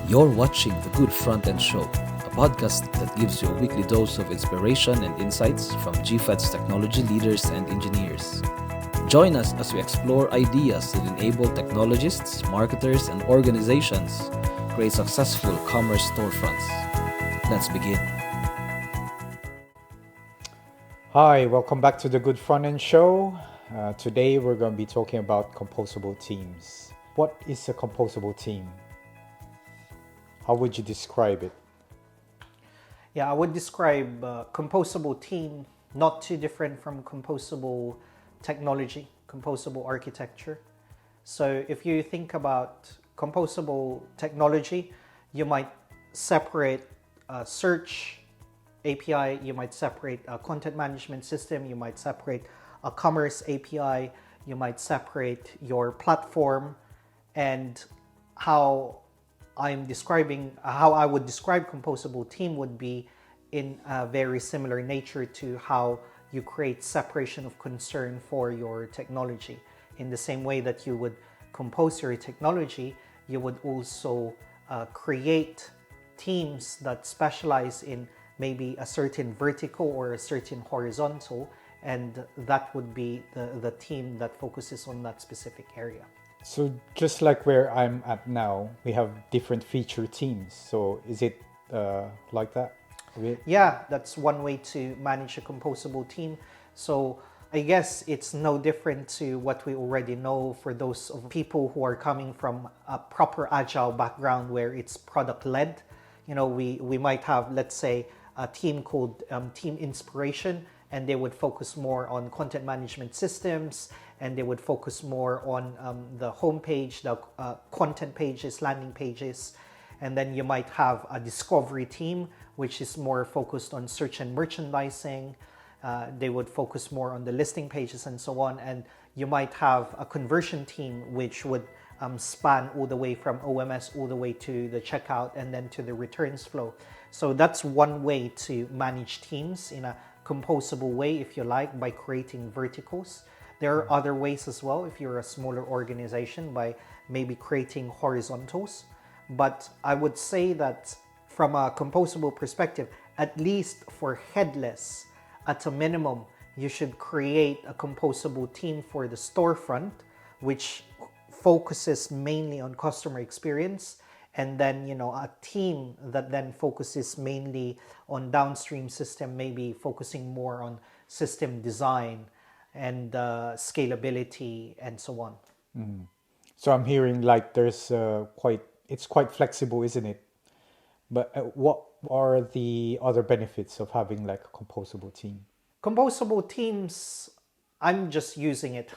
You're watching The Good Front End Show, a podcast that gives you a weekly dose of inspiration and insights from GFED's technology leaders and engineers. Join us as we explore ideas that enable technologists, marketers, and organizations create successful commerce storefronts. Let's begin. Hi, welcome back to the Good Front End Show. Today we're going to be talking about composable teams. What is a composable team? How would you describe it? Yeah, I would describe composable team not too different from composable technology, composable architecture. So if you think about composable technology, you might separate search API, you might separate a content management system, you might separate a commerce API, you might separate your platform, and how I would describe composable team would be in a very similar nature to how you create separation of concern for your technology. In the same way that you would compose your technology, you would also create teams that specialize in maybe a certain vertical or a certain horizontal, and that would be the team that focuses on that specific area. So just like where I'm at now, we have different feature teams. So is it like that? Yeah, that's one way to manage a composable team. So I guess it's no different to what we already know for those of people who are coming from a proper agile background where it's product-led. You know, we might have, let's say, a team called Team Inspiration, and they would focus more on content management systems, and they would focus more on the homepage, the content pages, landing pages. And then you might have a discovery team, which is more focused on search and merchandising. They would focus more on the listing pages and so on. And you might have a conversion team, which would span all the way from OMS all the way to the checkout and then to the returns flow. So that's one way to manage teams in a composable way, if you like, by creating verticals. There are other ways as well if you're a smaller organization, by maybe creating horizontals. But I would say that from a composable perspective, at least for headless, at a minimum, you should create a composable team for the storefront, which focuses mainly on customer experience, and then a team that then focuses mainly on downstream system, maybe focusing more on system design and scalability and so on. So I'm hearing like there's it's quite flexible, isn't it? But what are the other benefits of having like a composable team? Composable teams, I'm just using it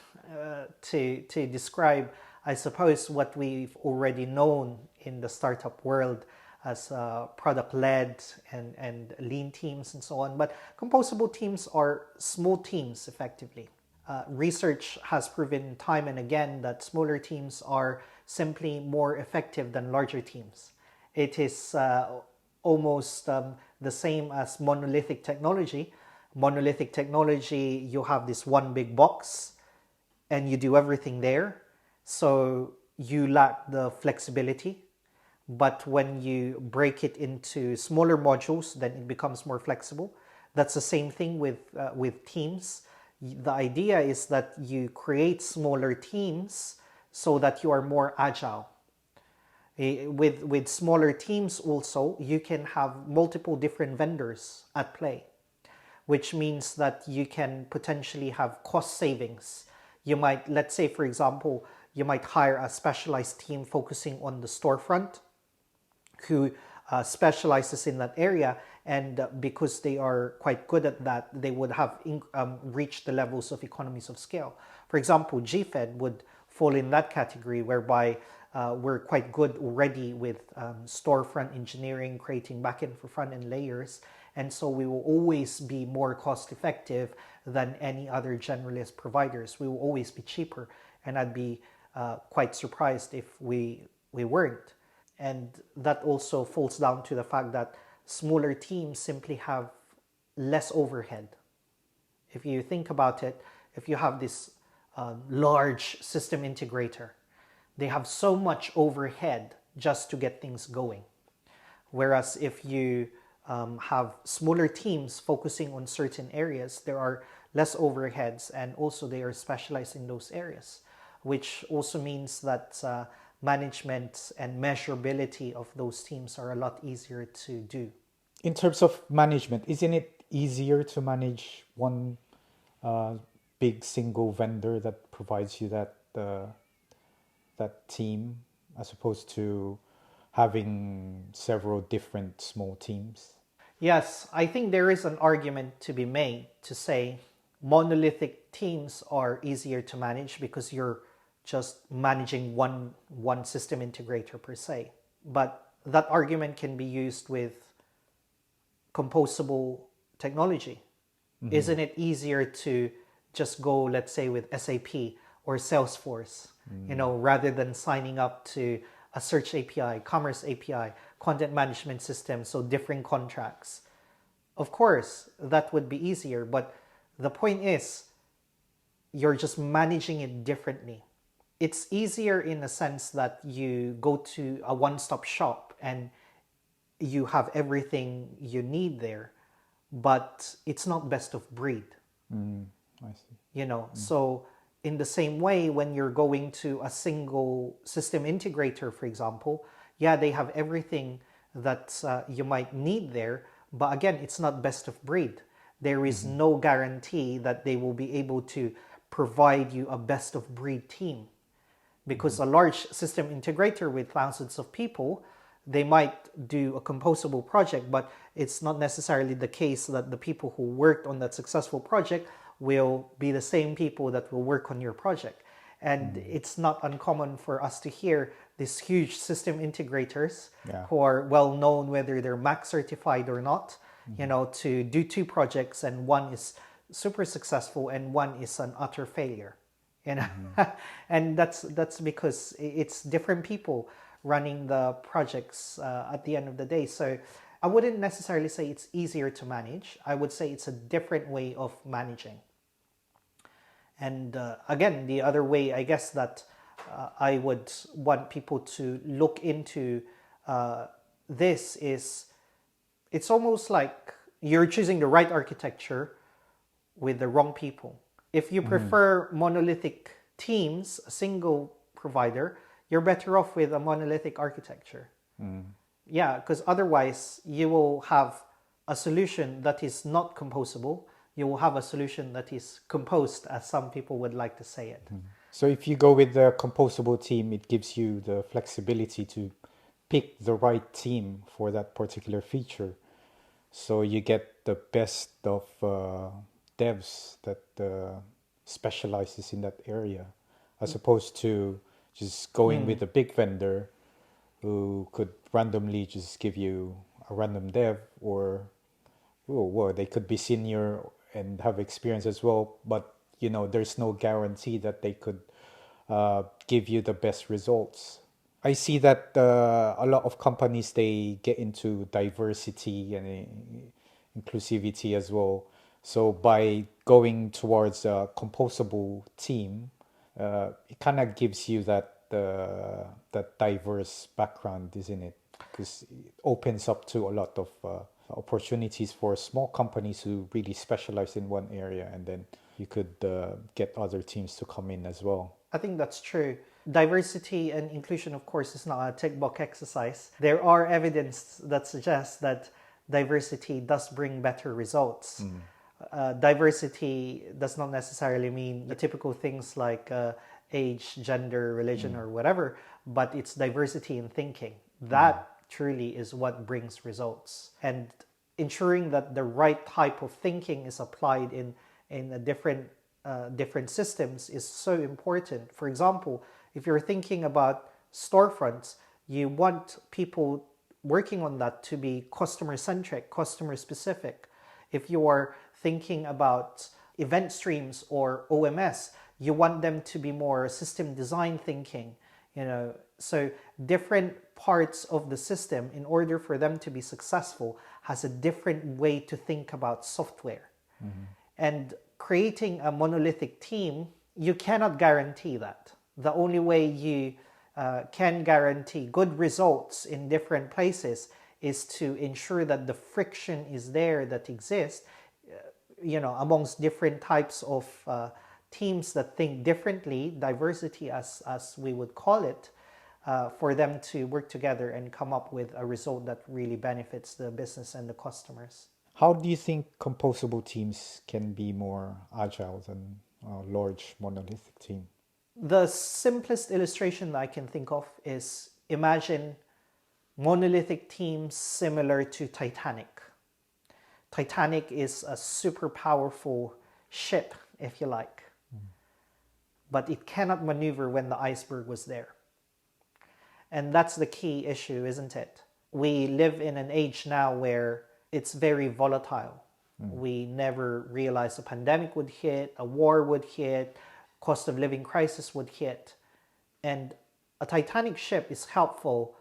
to describe, I suppose, what we've already known in the startup world as product-led and lean teams and so on. But composable teams are small teams, effectively. Research has proven time and again that smaller teams are simply more effective than larger teams. It is almost the same as monolithic technology. Monolithic technology, you have this one big box and you do everything there. So you lack the flexibility. But when you break it into smaller modules, then it becomes more flexible. That's the same thing with teams. The idea is that you create smaller teams so that you are more agile. With smaller teams also, you can have multiple different vendors at play, which means that you can potentially have cost savings. You might, let's say, for example, you might hire a specialized team focusing on the storefront who specializes in that area, and because they are quite good at that, they would have reached the levels of economies of scale. For example, GFED would fall in that category, whereby we're quite good already with storefront engineering, creating backend for front-end layers, and so we will always be more cost-effective than any other generalist providers. We will always be cheaper, and I'd be quite surprised if we weren't. And that also falls down to the fact that smaller teams simply have less overhead. If you think about it, if you have this large system integrator, they have so much overhead just to get things going. Whereas if you have smaller teams focusing on certain areas, there are less overheads, and also they are specialized in those areas, which also means that management and measurability of those teams are a lot easier to do. In terms of management, isn't it easier to manage one big single vendor that provides you that team, as opposed to having several different small teams? Yes, I think there is an argument to be made to say monolithic teams are easier to manage because you're just managing one system integrator per se. But that argument can be used with composable technology. Isn't it easier to just go, let's say, with SAP or Salesforce, rather than signing up to a search API, commerce API, content management system, so different contracts? Of course, that would be easier, but the point is, you're just managing it differently. It's easier in a sense that you go to a one-stop shop and you have everything you need there, but it's not best of breed. I see. So in the same way, when you're going to a single system integrator, for example, yeah, they have everything that you might need there, but again, it's not best of breed. There is no guarantee that they will be able to provide you a best of breed team, because a large system integrator with thousands of people, they might do a composable project, but it's not necessarily the case that the people who worked on that successful project will be the same people that will work on your project. And it's not uncommon for us to hear these huge system integrators who are well known, whether they're MAC certified or not, to do two projects, and one is super successful and one is an utter failure. And that's because it's different people running the projects at the end of the day. So I wouldn't necessarily say it's easier to manage. I would say it's a different way of managing. And again, the other way, I guess, that I would want people to look into this is, it's almost like you're choosing the right architecture with the wrong people. If you prefer monolithic teams, a single provider, you're better off with a monolithic architecture. Yeah, because otherwise you will have a solution that is not composable. You will have a solution that is composed, as some people would like to say it. So if you go with the composable team, it gives you the flexibility to pick the right team for that particular feature. So you get the best of devs that specializes in that area, as opposed to just going with a big vendor who could randomly just give you a random dev, or well, they could be senior and have experience as well, but there's no guarantee that they could give you the best results. I see that a lot of companies, they get into diversity and inclusivity as well. So by going towards a composable team, it kind of gives you that diverse background, isn't it? Because it opens up to a lot of opportunities for small companies who really specialize in one area, and then you could get other teams to come in as well. I think that's true. Diversity and inclusion, of course, is not a tick box exercise. There are evidence that suggests that diversity does bring better results. Diversity does not necessarily mean the typical things like age, gender, religion, or whatever, but it's diversity in thinking. That truly is what brings results. And ensuring that the right type of thinking is applied in a different systems is so important. For example, if you're thinking about storefronts, you want people working on that to be customer-centric, customer-specific. If you are thinking about event streams or OMS, you want them to be more system design thinking. So different parts of the system, in order for them to be successful, has a different way to think about software. And creating a monolithic team, you cannot guarantee that. The only way can guarantee good results in different places is to ensure that the friction is there that exists, amongst different types of teams that think differently, diversity as we would call it, for them to work together and come up with a result that really benefits the business and the customers. How do you think composable teams can be more agile than a large monolithic team? The simplest illustration that I can think of is, imagine monolithic teams similar to Titanic. Titanic is a super powerful ship, if you like, but it cannot maneuver when the iceberg was there. And that's the key issue, isn't it? We live in an age now where it's very volatile. We never realized a pandemic would hit, a war would hit, cost of living crisis would hit. And a Titanic ship is helpful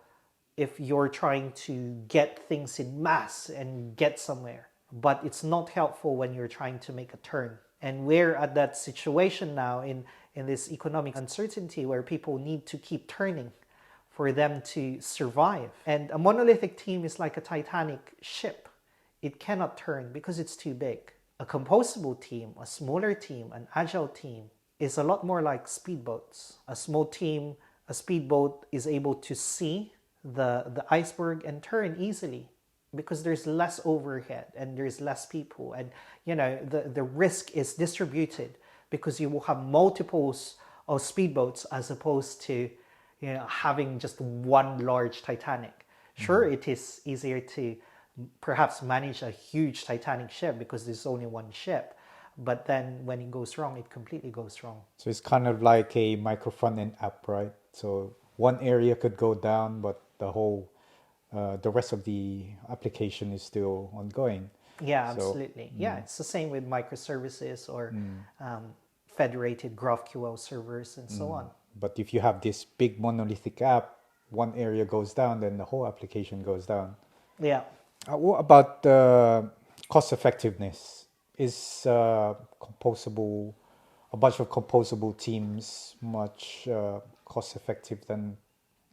if you're trying to get things in mass and get somewhere. But it's not helpful when you're trying to make a turn. And we're at that situation now in this economic uncertainty where people need to keep turning for them to survive. And a monolithic team is like a Titanic ship. It cannot turn because it's too big. A composable team, a smaller team, an agile team is a lot more like speedboats. A small team, a speedboat is able to see the iceberg and turn easily because there's less overhead and there's less people, and the risk is distributed because you will have multiples of speedboats as opposed to having just one large Titanic. Sure, it is easier to perhaps manage a huge Titanic ship because there's only one ship, but then when it goes wrong, it completely goes wrong. So it's kind of like a micro front-end app, right? So one area could go down, but the rest of the application is still ongoing. Yeah, absolutely. Yeah, it's the same with microservices or federated GraphQL servers and so on. But if you have this big monolithic app, one area goes down, then the whole application goes down. Yeah. What about cost effectiveness? Is a bunch of composable teams much cost effective than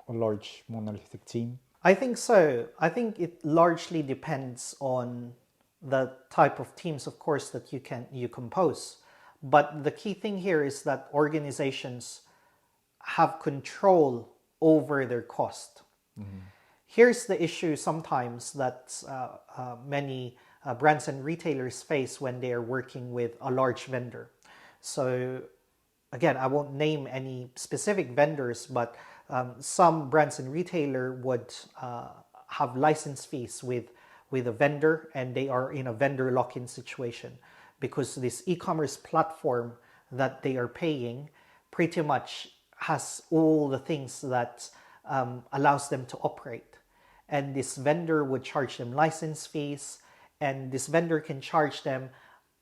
a large monolithic team? I think so. I think it largely depends on the type of teams, of course, that you compose. But the key thing here is that organizations have control over their cost. Here's the issue sometimes that many brands and retailers face when they are working with a large vendor. So again, I won't name any specific vendors, but some brands and retailer would have license fees with a vendor, and they are in a vendor lock-in situation because this e-commerce platform that they are paying pretty much has all the things that allows them to operate. And this vendor would charge them license fees, and this vendor can charge them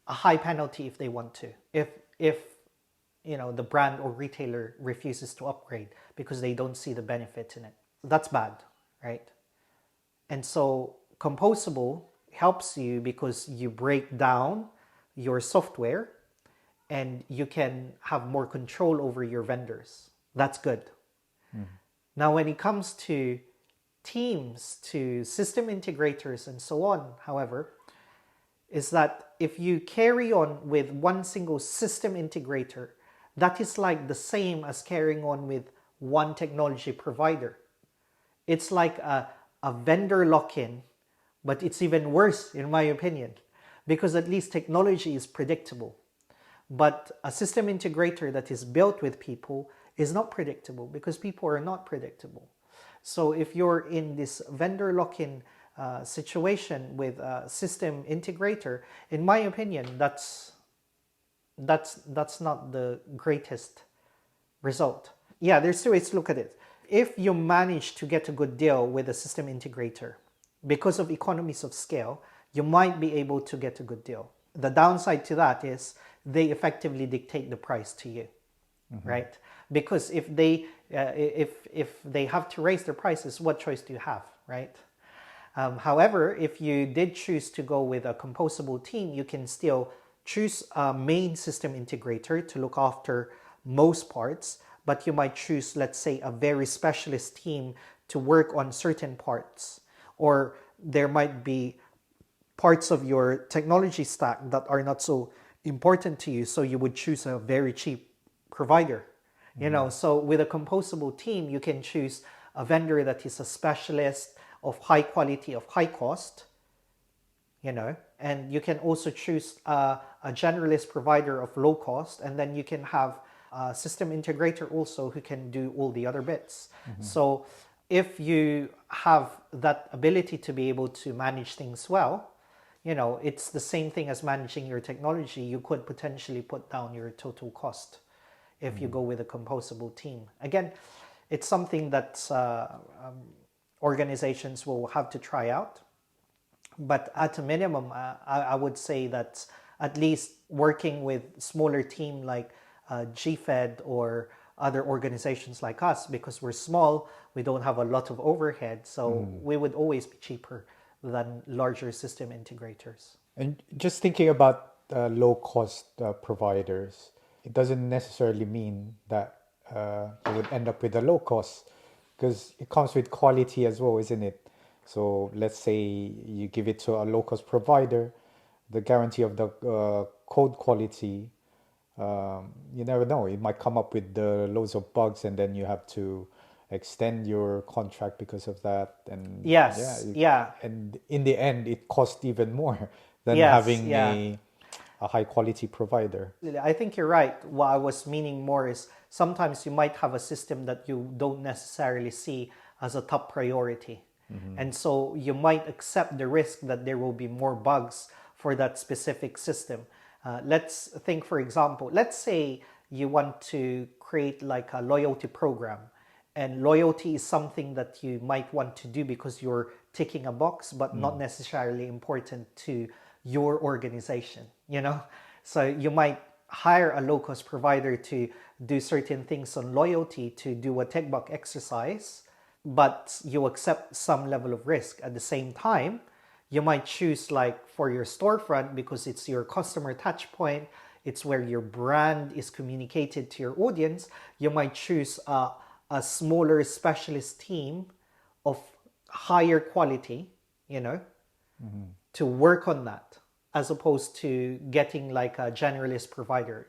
a high penalty if they want to. If the brand or retailer refuses to upgrade because they don't see the benefit in it. That's bad, right? And so Composable helps you because you break down your software and you can have more control over your vendors. That's good. Now, when it comes to teams, to system integrators and so on, however, is that if you carry on with one single system integrator, that is like the same as carrying on with one technology provider. It's like a vendor lock-in, but it's even worse in my opinion, because at least technology is predictable. But a system integrator that is built with people is not predictable because people are not predictable. So if you're in this vendor lock-in situation with a system integrator, in my opinion, that's not the greatest result. Yeah, there's two ways to look at it. If you manage to get a good deal with a system integrator, because of economies of scale, you might be able to get a good deal. The downside to that is they effectively dictate the price to you, right? Because if they have to raise their prices, what choice do you have, right? However, if you did choose to go with a composable team, you can still choose a main system integrator to look after most parts, but you might choose, let's say, a very specialist team to work on certain parts. Or there might be parts of your technology stack that are not so important to you, so you would choose a very cheap provider. So with a composable team, you can choose a vendor that is a specialist, of high quality, of high cost, and you can also choose a generalist provider of low cost, and then you can have a system integrator also who can do all the other bits. So if you have that ability to be able to manage things well, it's the same thing as managing your technology. You could potentially put down your total cost if you go with a composable team. Again, it's something that organizations will have to try out. But at a minimum, I would say that at least working with smaller team like GFED or other organizations like us, because we're small, we don't have a lot of overhead, so we would always be cheaper than larger system integrators. And just thinking about low-cost providers, it doesn't necessarily mean that you would end up with a low cost, because it comes with quality as well, isn't it? So let's say you give it to a low-cost provider, the guarantee of the code quality, you never know. It might come up with loads of bugs, and then you have to extend your contract because of that. And Yes, yeah. and in the end, it costs even more than Yes, having yeah. a high quality provider. I think you're right. What I was meaning more is sometimes you might have a system that you don't necessarily see as a top priority. And so you might accept the risk that there will be more bugs for that specific system. Let's think, for example, let's say you want to create like a loyalty program. And loyalty is something that you might want to do because you're ticking a box, but not necessarily important to your organization, So you might hire a low-cost provider to do certain things on loyalty, to do a tick box exercise, but you accept some level of risk. At the same time, you might choose, like for your storefront, because it's your customer touch point, it's where your brand is communicated to your audience, you might choose a smaller specialist team of higher quality, to work on that, as opposed to getting like a generalist provider.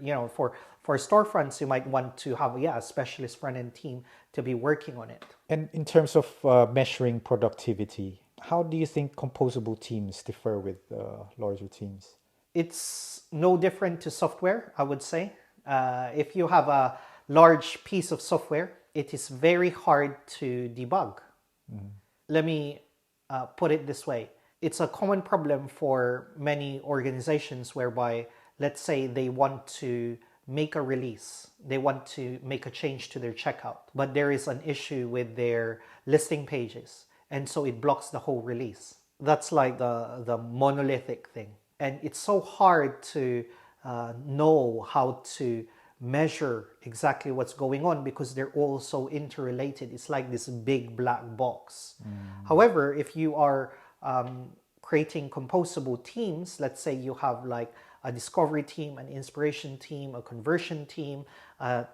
For storefronts, you might want to have a specialist front-end team to be working on it. And in terms of measuring productivity, how do you think composable teams differ with larger teams? It's no different to software, I would say. If you have a large piece of software, it is very hard to debug. Let me put it this way. It's a common problem for many organizations whereby, let's say they want to make a release, they want to make a change to their checkout, but there is an issue with their listing pages, and so it blocks the whole release. That's like the monolithic thing. And it's so hard to know how to measure exactly what's going on because they're all so interrelated. It's like this big black box. However, if you are creating composable teams, let's say you have like a discovery team, an inspiration team, a conversion team, a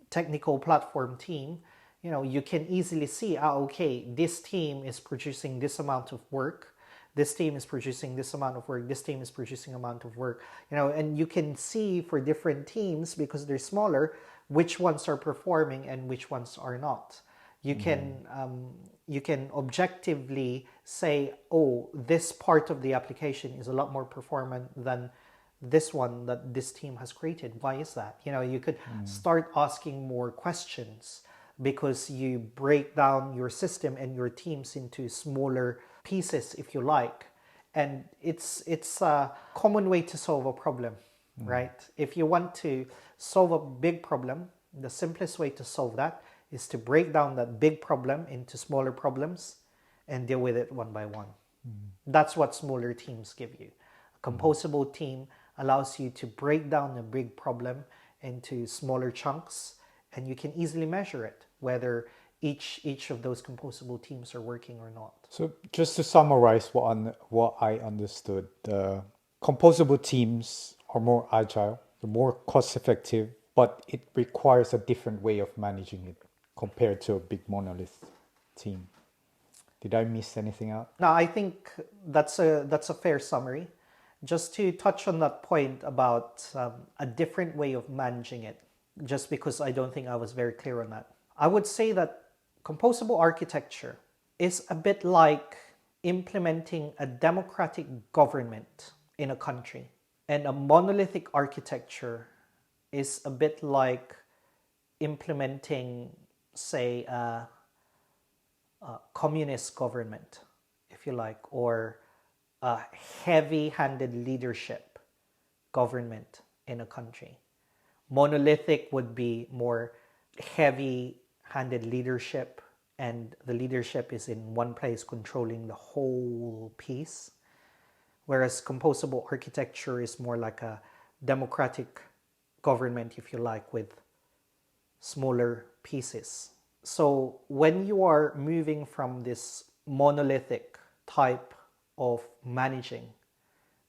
technical platform team, you can easily see, okay, this team is producing this amount of work, this team is producing this amount of work, this team is producing amount of work, and you can see for different teams, because they're smaller, which ones are performing and which ones are not. You can objectively say, oh, this part of the application is a lot more performant than this one that this team has created. Why is that? You could start asking more questions because you break down your system and your teams into smaller pieces, if you like. And it's a common way to solve a problem, right? If you want to solve a big problem, the simplest way to solve that is to break down that big problem into smaller problems and deal with it one by one. That's what smaller teams give you. A composable team allows you to break down a big problem into smaller chunks, and you can easily measure it, whether each of those composable teams are working or not. So just to summarize what I understood, composable teams are more agile, they're more cost effective, but it requires a different way of managing it compared to a big monolith team. Did I miss anything out? Now, I think that's a fair summary. Just to touch on that point about a different way of managing it, just because I don't think I was very clear on that. I would say that composable architecture is a bit like implementing a democratic government in a country, and a monolithic architecture is a bit like implementing, say, a communist government, if you like, or a heavy-handed leadership government in a country. Monolithic would be more heavy-handed leadership, and the leadership is in one place controlling the whole piece. Whereas composable architecture is more like a democratic government, if you like, with smaller pieces. So when you are moving from this monolithic type of managing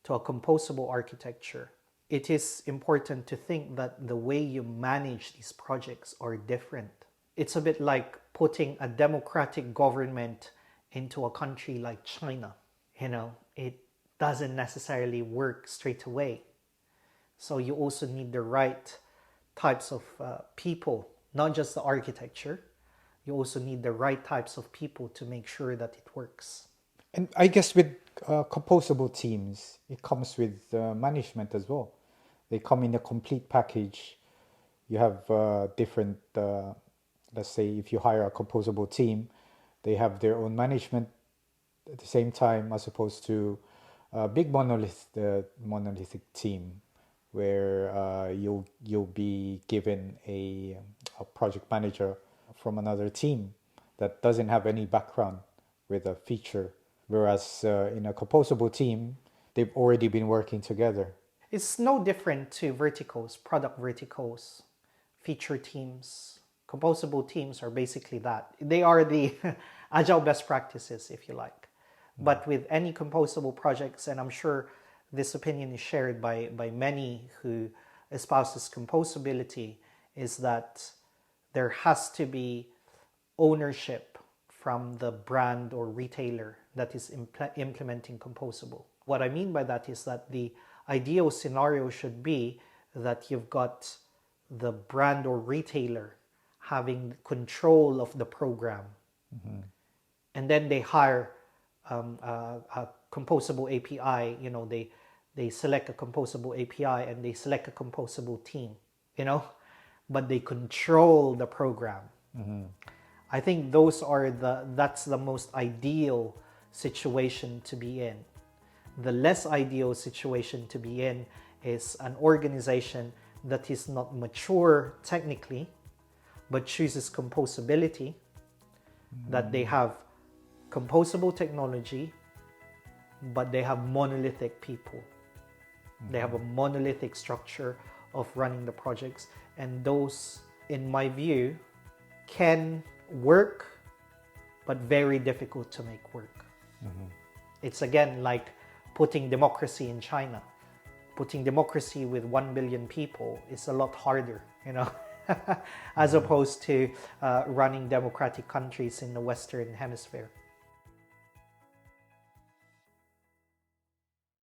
to a composable architecture, it is important to think that the way you manage these projects are different. It's a bit like putting a democratic government into a country like China. It doesn't necessarily work straight away. So you also need the right types of people, not just the architecture. You also need the right types of people to make sure that it works. And I guess with composable teams, it comes with management as well. They come in a complete package. You have different, let's say if you hire a composable team, they have their own management at the same time, as opposed to a big monolithic team, where you'll be given a project manager from another team that doesn't have any background with a feature. Whereas in a composable team, they've already been working together. It's no different to verticals, product verticals, feature teams. Composable teams are basically that. They are the agile best practices, if you like. But with any composable projects, and I'm sure this opinion is shared by many who espouses composability, is that there has to be ownership from the brand or retailer that is implementing composable. What I mean by that is that the ideal scenario should be that you've got the brand or retailer having control of the program. And then they hire a composable API. They select a composable API and they select a composable team, but they control the program. I think that's the most ideal situation to be in. The less ideal situation to be in is an organization that is not mature technically, but chooses composability, that they have composable technology, but they have monolithic people. They have a monolithic structure of running the projects, and those, in my view, can work, but very difficult to make work. It's again like putting democracy in China. Putting democracy with 1 billion people is a lot harder, as opposed to running democratic countries in the Western Hemisphere.